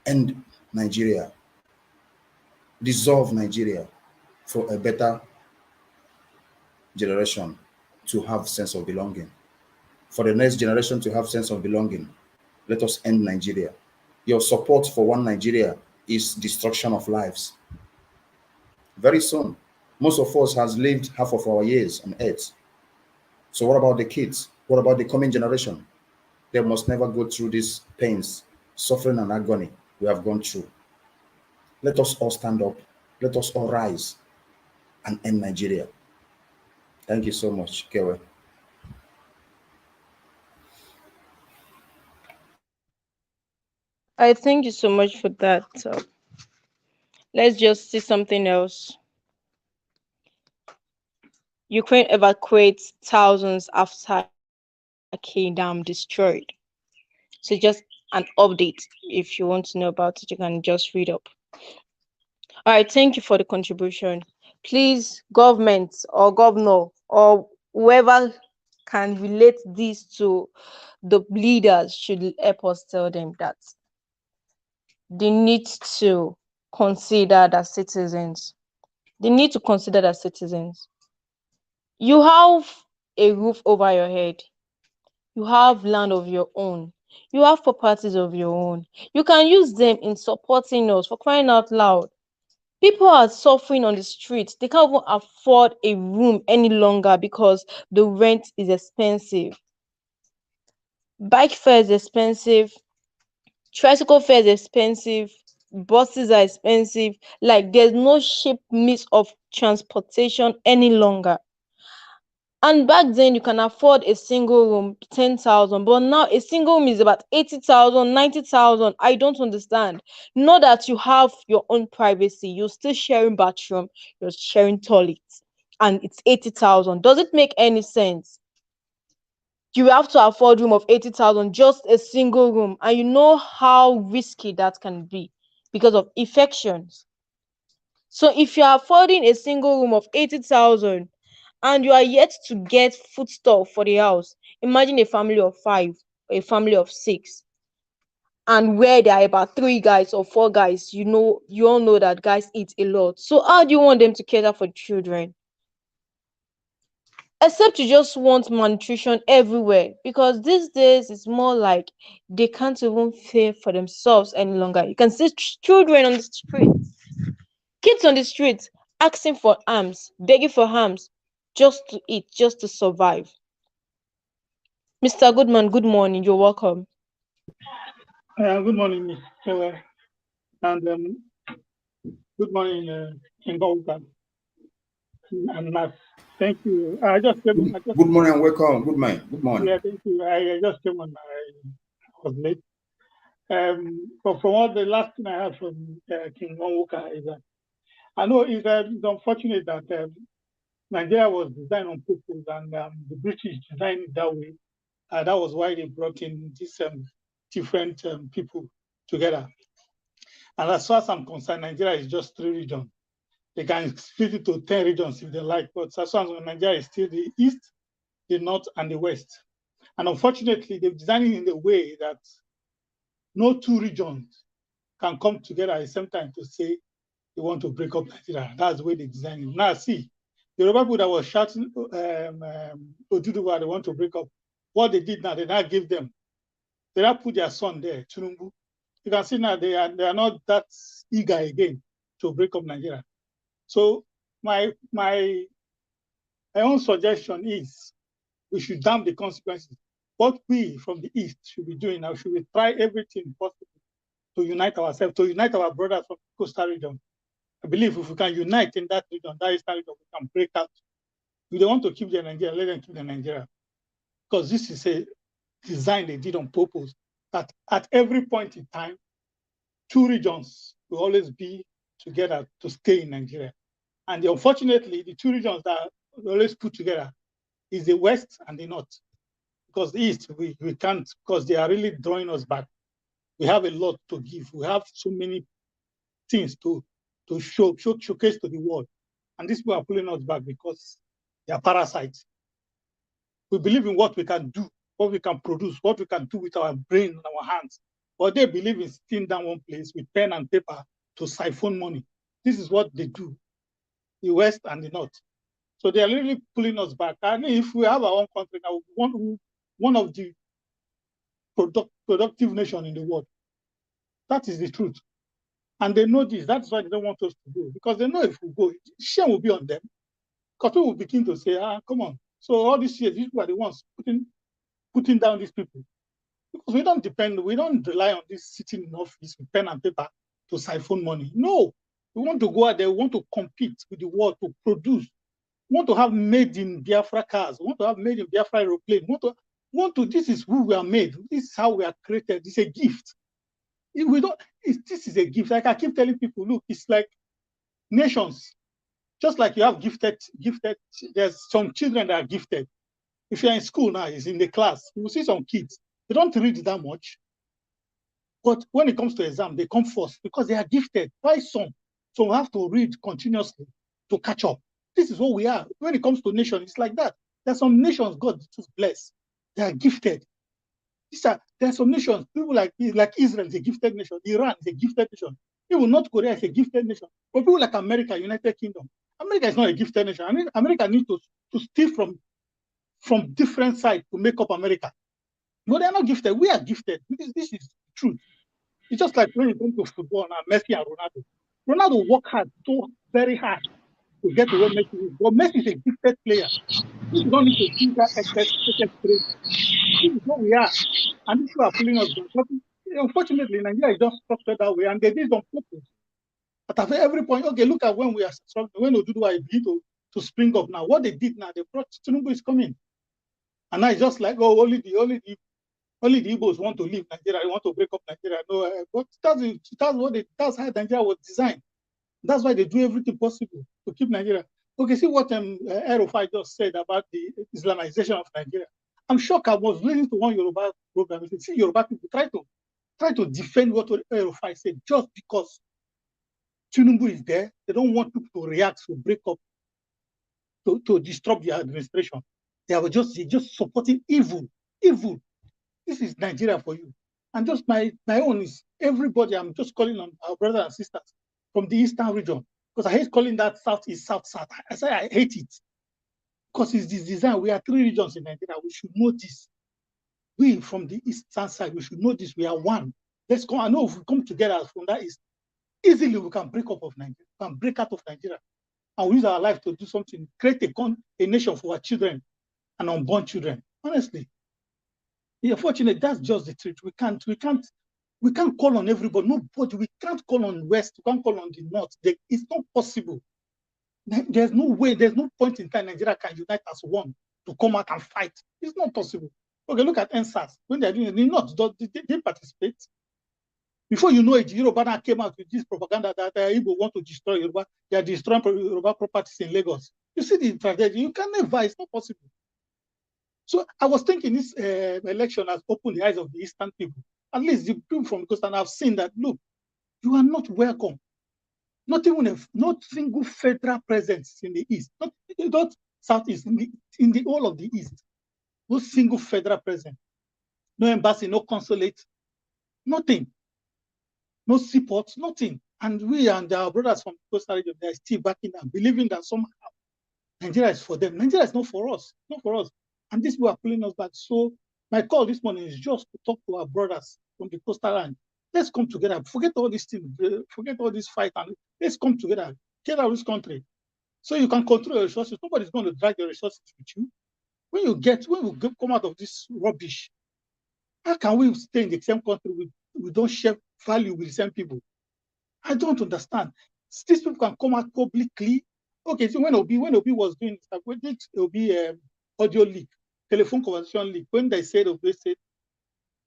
end Nigeria, dissolve Nigeria for a better generation to have sense of belonging. For the next generation to have sense of belonging, let us end Nigeria. Your support for one Nigeria is destruction of lives. Very soon, most of us has lived half of our years on earth. So what about the kids? What about the coming generation? They must never go through these pains, suffering, and agony we have gone through. Let us all stand up. Let us all rise and end Nigeria. Thank you so much, Kewe. I thank you so much for that. Let's just see something else. Ukraine evacuates thousands after Kiev dam destroyed. So just an update. If you want to know about it, you can just read up. All right, thank you for the contribution. Please, government or governor or whoever can relate this to the leaders should help us tell them that they need to consider their citizens. They need to consider their citizens. You have a roof over your head. You have land of your own. You have properties of your own. You can use them in supporting us, for crying out loud. People are suffering on the streets. They can't even afford a room any longer because the rent is expensive. Bike fare is expensive, tricycle fare is expensive, buses are expensive. Like there's no cheap means of transportation any longer. And back then you can afford a single room 10,000, but now a single room is about 80,000, 90,000. I don't understand. Not that you have your own privacy, you're still sharing bathroom, you're sharing toilets, and it's 80,000. Does it make any sense? You have to afford room of 80,000, just a single room, and you know how risky that can be because of infections. So if you're affording a single room of 80,000 and you are yet to get foodstuff for the house, imagine a family of 5 or a family of 6, and where there are about 3 guys or 4 guys, you all know that guys eat a lot. So how do you want them to cater for children? Except you just want malnutrition everywhere, because these days it's more like they can't even fare for themselves any longer. You can see children on the street, kids on the street asking for alms, begging for alms, just to eat, just to survive. Mr. Goodman, good morning. You're welcome. Good morning, Miss Keller, and good morning, Mbah and Matt. Thank you. I just came. Good morning and welcome. Good morning. Good morning. Yeah, thank you. I just came on. I was late. But from what the last thing I heard from King Onwuka is that I know it's unfortunate that Nigeria was designed on purpose, and the British designed it that way. That was why they brought in these different people together. And as far as I'm concerned, Nigeria is just 3 regions. They can split it to 10 regions if they like, but as far as Nigeria is still the east, the north, and the west. And unfortunately, they've designed it in a way that no 2 regions can come together at the same time to say they want to break up Nigeria. That's the way they design it. Now, see, the Yoruba people that was shouting Oduduwa, they want to break up. What they did now, they now give them. They now put their son there, Tinubu. You can see now they are not that eager again to break up Nigeria. So my own suggestion is we should damn the consequences. What we from the East should be doing now, should we try everything possible to unite ourselves, to unite our brothers from the coastal region. I believe if we can unite in that region, that eastern region, we can break out. If they want to keep their Nigeria, let them keep their Nigeria. Because this is a design they did on purpose, that at every point in time, 2 regions will always be together to stay in Nigeria. And unfortunately, the 2 regions that we always put together is the West and the North. Because the East, we can't, because they are really drawing us back. We have a lot to give. We have so many things to showcase to the world. And these people are pulling us back because they are parasites. We believe in what we can do, what we can produce, what we can do with our brain and our hands. But they believe in sitting down one place with pen and paper to siphon money. This is what they do, the West and the North. So they are really pulling us back. And if we have our own country now, one of the productive nations in the world. That is the truth. And they know this. That's why they don't want us to go. Because they know if we go, shame will be on them. Because people will begin to say, come on. So all these years, these people are the ones putting down these people. Because we don't rely on this sitting in office with pen and paper to siphon money. No. We want to go out there, we want to compete with the world to produce. We want to have made in Biafra cars. We want to have made in Biafra aeroplane. This is who we are made. This is how we are created. It's a gift. This is a gift. Like I keep telling people, look, it's like nations. Just like you have gifted, there's some children that are gifted. If you're in school now, it's in the class, you will see some kids, they don't read that much. But when it comes to exam, they come first because they are gifted. Why some? So we have to read continuously to catch up. This is what we are. When it comes to nations, it's like that. There's some nations God just bless. They are gifted. There are some nations, people like Israel is a gifted nation, Iran is a gifted nation, even North Korea is a gifted nation. But people like America, United Kingdom, America is not a gifted nation. I mean, America needs to steal from different sides to make up America. No, they are not gifted. We are gifted. This is true. It's just like when you come to football now, Messi and Ronaldo. Ronaldo work hard, so very hard to get to where Messi is. But Messi is a gifted player. You don't need to do that excess trade. is what we are. And these people are pulling us back. But unfortunately, Nigeria is just structured that way, and they did it on purpose. But at every point, okay, look at when we are struggling, when Oduduwa begin to spring up now. What they did now, they brought Tinubu is coming. And now it's just like, oh, only the Igbos want to leave Nigeria, they want to break up Nigeria. No, but that's how Nigeria was designed. That's why they do everything possible to keep Nigeria. Okay, see what Erufai just said about the Islamization of Nigeria. I'm shocked. I was listening to one Yoruba program. See, Yoruba people try to defend what Erufai said just because Tinubu is there. They don't want people to react, to break up, to disrupt the administration. They're just supporting evil. Evil. This is Nigeria for you. And just my own is everybody. I'm just calling on our brothers and sisters from the eastern region, because I hate calling that southeast, south. I say I hate it because it's this design. We are 3 regions in Nigeria. We should know this. We from the eastern side, we should know this. We are one. Let's come. I know if we come together from that east, easily we can break up of Nigeria. We can break out of Nigeria, and we use our life to do something, create a nation for our children and unborn children. Honestly, unfortunately, that's just the truth. We can't call on everybody. Nobody. We can't call on West. We can't call on the North. It's not possible. There's no way. There's no point in time Nigeria can unite as one to come out and fight. It's not possible. Okay, look at NSAS. When they're doing it, the North, they participate. Before you know it, Yoruba came out with this propaganda that Igbo want to destroy Yoruba. They are destroying Yoruba properties in Lagos. You see the tragedy. You can never. It's not possible. So I was thinking this election has opened the eyes of the Eastern people. At least the people from the coast, and I've seen that, look, you are not welcome. Not single federal presence in the East, not Southeast, in the whole of the East. No single federal presence. No embassy, no consulate, nothing. No support, nothing. And we and our brothers from the coastal region, they are still backing and believing that somehow Nigeria is for them. Nigeria is not for us, not for us. And these people are pulling us back. So my call this morning is just to talk to our brothers from the coastal line. Let's come together. Forget all these things. Forget all this fight, and let's come together. Get out of this country, so you can control your resources. Nobody's going to drag your resources with you. When we come out of this rubbish, how can we stay in the same country? We don't share value with the same people. I don't understand. These people can come out publicly. Okay, so when Obi was doing this, when did Obi audio leak, telephone conversation leak, when they said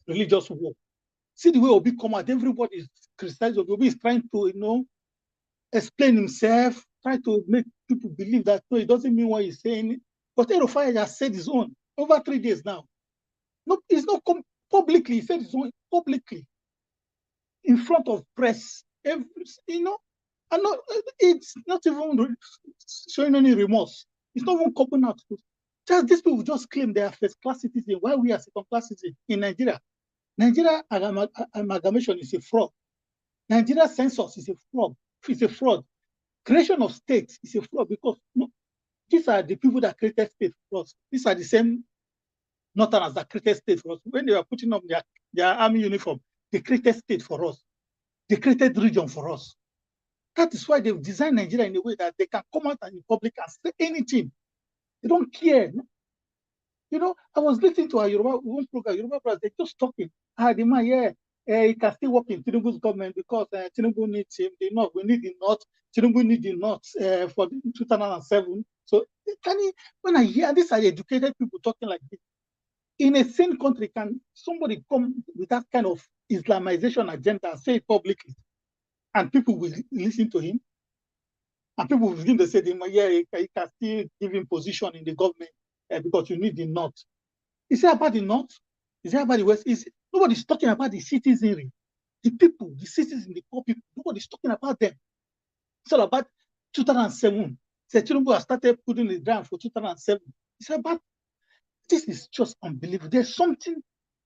religious war. See the way Obi come out, everybody is criticizing Obi. Obi is trying to, explain himself, try to make people believe that no, it doesn't mean what he's saying. But Erufai has said his own over 3 days now. No, he's not come publicly. He said his own publicly in front of press. And not, it's not even showing any remorse. It's not even coming out. Just these people just claim they are first-class citizens while we are second-class citizens in Nigeria. Nigeria amalgamation is a fraud. Nigeria census is a fraud. It's a fraud. Creation of states is a fraud because these are the people that created state for us. These are the same Northerners that created state for us. When they were putting up their army uniform, they created state for us. They created region for us. That is why they've designed Nigeria in a way that they can come out in public and say anything. They don't care. I was listening to a Yoruba program, Yoruba brothers, they're just talking. The man, he can still work in Tinubu's government because Tinubu needs him. The North, we need the North. Tinubu needs the North for 2007. So, when I hear these are educated people talking like this, in a sane country, can somebody come with that kind of Islamization agenda and say it publicly, and people will listen to him? And people will begin to say to him, he can still give him position in the government because you need the North. Is it about the North? Is it about the West? Nobody's talking about the citizenry, the people, the citizens, the poor people. Nobody's talking about them. It's all about 2007. Tinubu has started putting the ground for 2007. It's about, this is just unbelievable. There's something,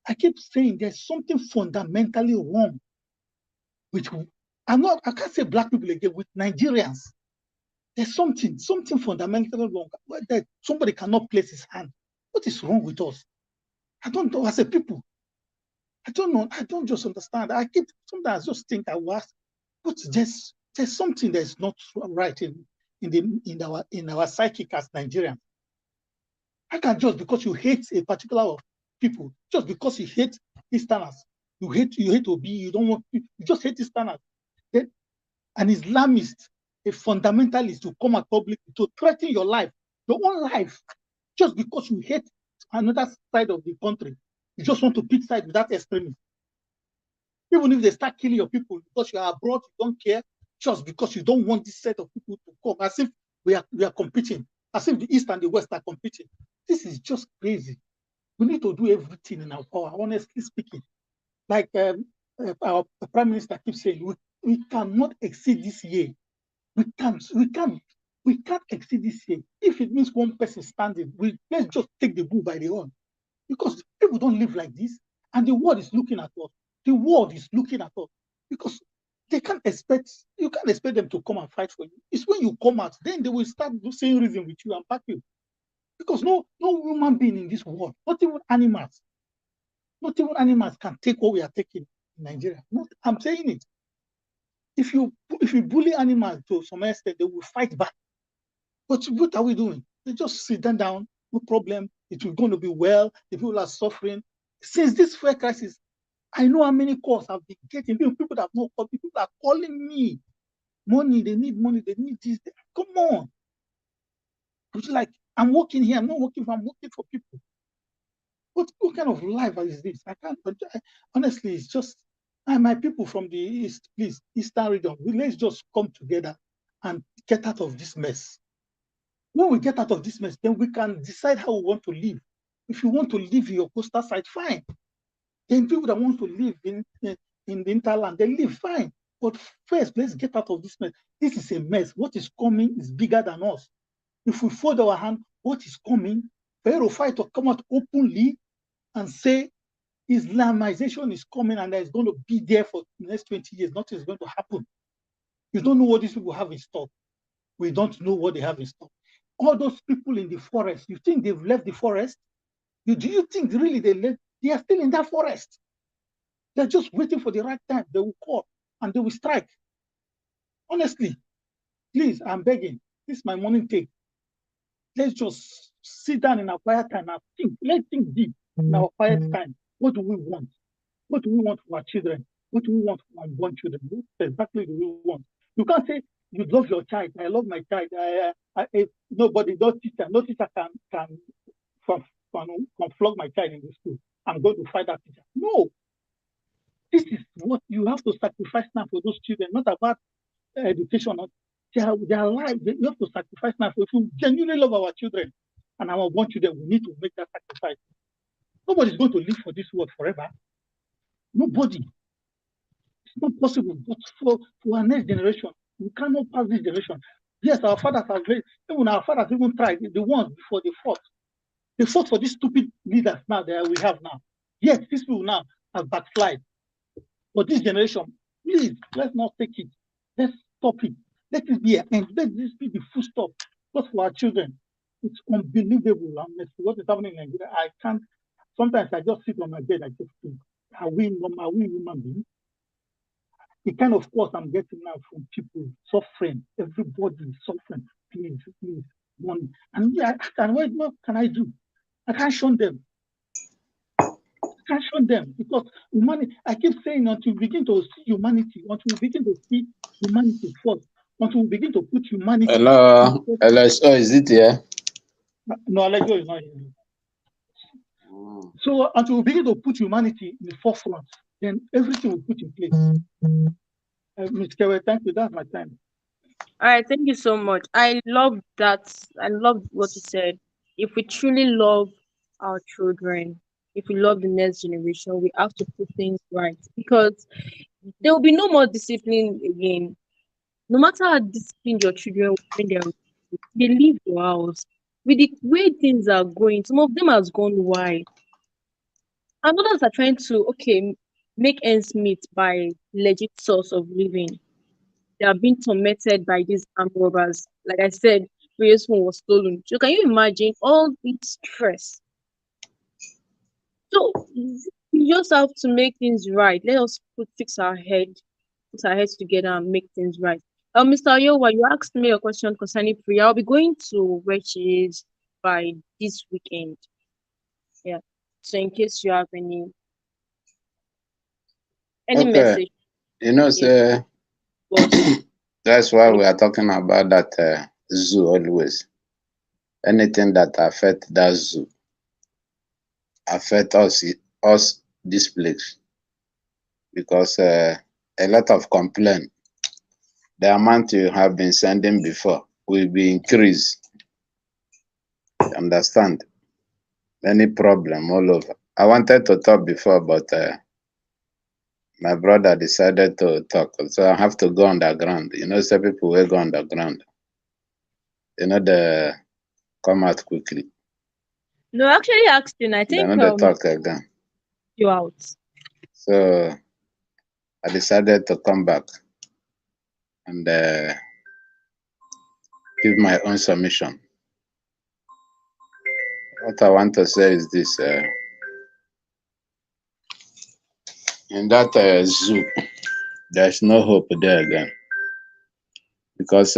I keep saying, there's something fundamentally wrong with, I can't say black people again, with Nigerians. There's something fundamentally wrong. That somebody cannot place his hand. What is wrong with us? I don't know. As a people, I don't know. I don't just understand. Sometimes I just think I was, but there's something that's not right in our psychic as Nigerians. I can't just because you hate a particular people just because you hate Easterners. You hate Obi, you don't want, you just hate Easterners. Then an Islamist, a fundamentalist to come out publicly to threaten your life, your own life, just because you hate another side of the country. You just want to pick side with that extremist. Even if they start killing your people because you are abroad, you don't care, just because you don't want this set of people to come, as if we are competing, as if the East and the West are competing. This is just crazy. We need to do everything in our power, honestly speaking. Like our Prime Minister keeps saying, we cannot exceed this year. We can't exceed this year. If it means one person standing, let's just take the bull by the horn. Because people don't live like this, and the world is looking at us. The world is looking at us because you can't expect them to come and fight for you. It's when you come out, then they will start saying reason with you and back you. Because no human being in this world, not even animals can take what we are taking in Nigeria. I'm saying it. If you bully animals to some extent, they will fight back. But what are we doing? They just sit down, no problem. It will going to be well. The people are suffering. Since this fuel crisis, I know how many calls I've been getting. People that have no call, people are calling me. Money, they need money, they need this. Come on. It's like, I'm working here, I'm not working for, I'm working for people. What kind of life is this? Honestly, it's just, my people from the East, please, Eastern region, let's just come together and get out of this mess. When we get out of this mess, then we can decide how we want to live. If you want to live in your coastal side, fine. Then people that want to live in the hinterland, they live fine. But first, let's get out of this mess. This is a mess. What is coming is bigger than us. If we fold our hand, what is coming? For Erufai to come out openly and say Islamization is coming and it's going to be there for the next 20 years, nothing is going to happen. You don't know what these people have in store. We don't know what they have in store. All those people in the forest, you think they've left the forest? Do you think really they are still in that forest? They're just waiting for the right time. They will call and they will strike. Honestly, please, I'm begging. This is my morning take. Let's just sit down in our quiet time and think. Let's think deep in our quiet time. What do we want? What do we want for our children? What do we want for our unborn children? What exactly do we want? You can't say you love your child. I love my child. Nobody, no teacher can flog my child in the school. I'm going to fight that teacher. No. This is what you have to sacrifice now for those children, not about education. Their life, you have to sacrifice now. If we genuinely love our children and our unborn children, we need to make that sacrifice. Nobody's going to live for this world forever. Nobody. It's not possible. But for our next generation, we cannot pass this generation. Yes, our fathers have made, even our fathers even tried, the ones before they fought. They fought for these stupid leaders now that we have now. Yes, these people now have backslide. But this generation, please, let's not take it. Let's stop it. Let it be an end. Let this be the full stop. Just for our children. It's unbelievable, honestly. What is happening in Nigeria? I can't. Sometimes I just sit on my bed. I just think, are we human beings? The kind of course I'm getting now from people suffering, everybody is suffering. Please, money. And yeah, what can I do? I can't shun them. Because humanity, I keep saying, until we begin to see humanity, until we begin to see humanity first, until we begin to put humanity. Hello, LSO, is it here? No, LSO is not here. So until we begin to put humanity in the forefront, then everything will put in place. Ms. Kewe, thank you. That's my time. All right, thank you so much. I love that. I love what you said. If we truly love our children, if we love the next generation, we have to put things right, because there will be no more discipline again. No matter how disciplined your children when they leave your house, with the way things are going, some of them has gone wild. And others are trying to make ends meet by legit source of living. They are being tormented by these armed robbers. Like I said, previous one was stolen. So can you imagine all this stress? So we just have to make things right. Let us put our heads together and make things right. Mr. Ayowa, you asked me a question concerning Priya. I'll be going to where she is by this weekend. Yeah. So in case you have any Okay, message, yes, say was that's why we are talking about that zoo always. Anything that affect that zoo affect us this place because a lot of complaint. The amount you have been sending before will be increased. You understand? Any problem all over. I wanted to talk before, but my brother decided to talk, so I have to go underground. Some people will go underground. They come out quickly. no. I actually asked you, and I They think they talk again. you out. So I decided to come back and give my own submission. What I want to say is this: in that zoo, there's no hope there again because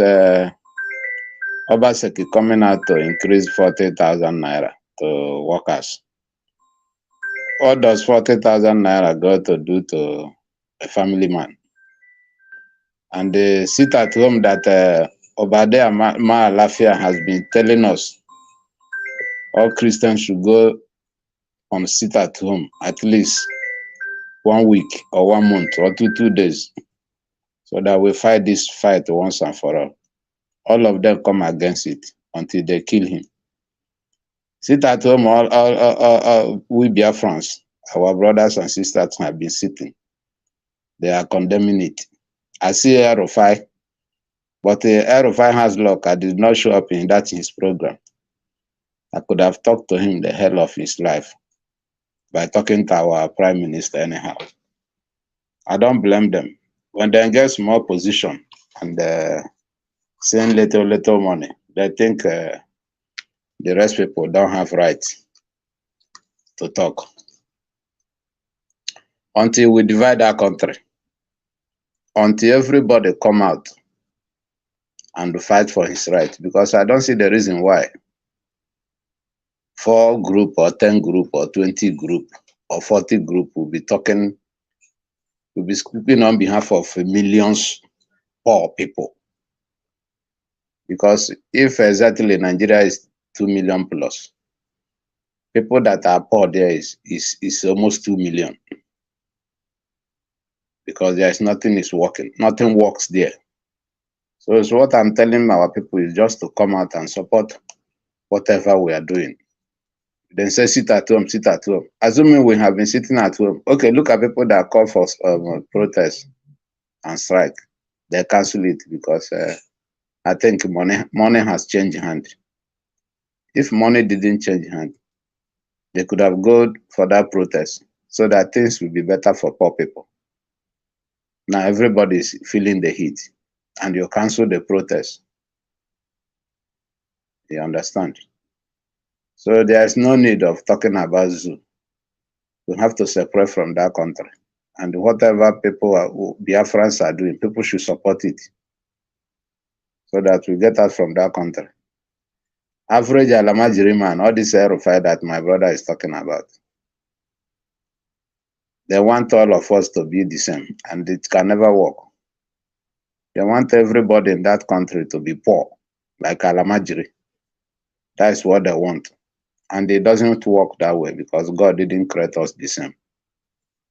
Obaseki coming out to increase 40,000 naira to workers. What does 40,000 naira go to do to a family man? And the sit at home that Obadiah Lafia has been telling us all Christians should go on sit at home at least 1 week or 1 month or 2 days so that we fight this fight once and for all. All of them come against it until they kill him. Sit at home, we Biafrans, our brothers and sisters have been sitting. They are condemning it. I see Erufai, but Erufai has luck. I did not show up in his program. I could have talked to him the hell of his life by talking to our prime minister anyhow. I don't blame them. When they get small position and send little money, they think the rest people don't have right to talk. Until we divide our country, until everybody come out and fight for his right, because I don't see the reason why 4 group or 10 group or 20 group or 40 group will be speaking on behalf of millions poor people. Because if exactly Nigeria is 2 million plus, people that are poor there is almost 2 million. Because there is nothing is working, nothing works there. So it's what I'm telling our people is just to come out and support whatever we are doing. Then say sit at home, sit at home. Assuming we have been sitting at home. Okay, look at people that call for protest and strike. They cancel it because I think money has changed hand. If money didn't change hand, they could have gone for that protest so that things will be better for poor people. Now everybody is feeling the heat and you cancel the protest. You understand? So there is no need of talking about zoo. We have to separate from that country. And whatever Biafrans are doing, people should support it so that we get out from that country. Average Alamajiri man, all this aerofire that my brother is talking about, they want all of us to be the same, and it can never work. They want everybody in that country to be poor, like Alamajiri. That is what they want. And it doesn't work that way because God didn't create us the same.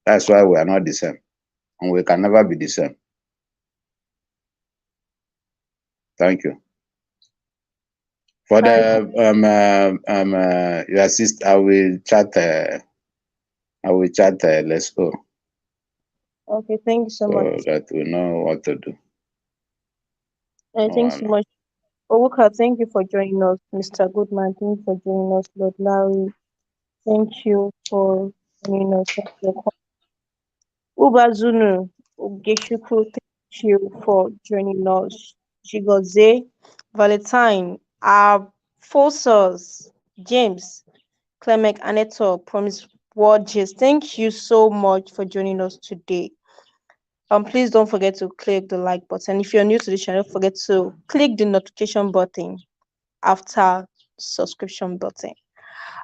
That's why we are not the same. And we can never be the same. Thank you. For the your sister, I will chat. Let's go Okay, thank you so so much. that we know what to do. Thanks so much. Owuka, thank you for joining us. Mr. Goodman, thank you for joining us. Lord Larry, thank you for joining us. Thank you. Ubazunu, Ugeshuku, thank you for joining us. Chigoze, Valentine, our Fossors, James, Clement, Aneto, Promise Watches. Thank you so much for joining us today. Please don't forget to click the like button. If you're new to the channel, don't forget to click the notification button after subscription button.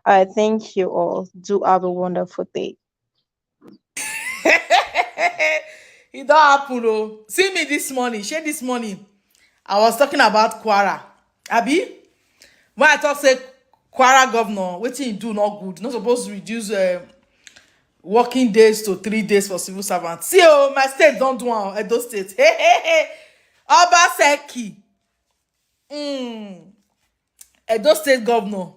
All right, thank you all. Do have a wonderful day. It don't happen oh. See me this morning, shey this morning I was talking about Kwara, abi when I talk say Kwara governor wetin he do not good, not supposed to reduce working days to 3 days for civil servants. See oh, my state don do am, Edo state. Obaseki, Edo state governor,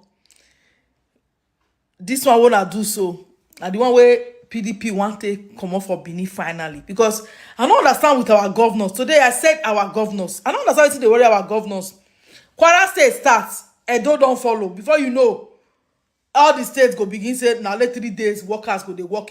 this one wey I do so na the one wey PDP wan take comot for Benin finally, because I no understand with our governors. Today I said our governors, I no understand wetin dey worry our governors. Kwara state start, Edo don follow. Before you know, all the states go begin say na only 3 days workers go dey work away.